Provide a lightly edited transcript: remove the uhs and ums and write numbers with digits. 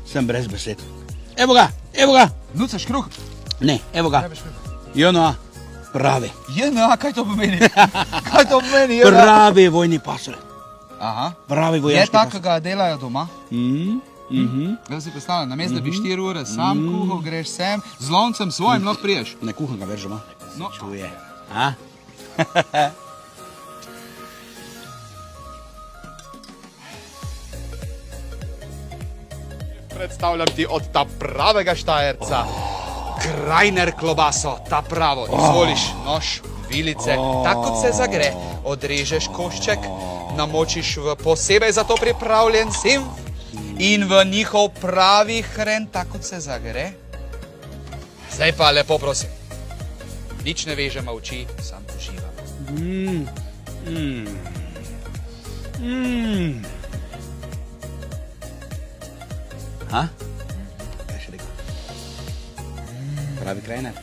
Sem brez besed. Evo ga, evo ga. Nucaš kruh? Ne, evo ga. JNA, pravi. JNA, kaj to pomeni? Kaj to pomeni? JNA? Pravi vojni pasulj. Aha. Pravi Je vojaški tak, pasulj. ga delajo doma? Jaz si predstavljam, namesto da bi 4 ure sam kuhal, greš sem, z loncem svojim lahko priješ. Ne kuham ga več doma. No. Čuje. A? Predstavljam ti od ta pravega Štajerca. Krajner klobaso, ta pravo. Izvoliš nož, vilice, tako kot se zagre. Odrežeš košček, namočiš v posebej za to pripravljen sim in v njihov pravi hren, tako kot se zagre. Zdaj pa lepo prosim, nič ne vežemo oči, sam uživam. A? Kaj še rekel? Pravi krajner.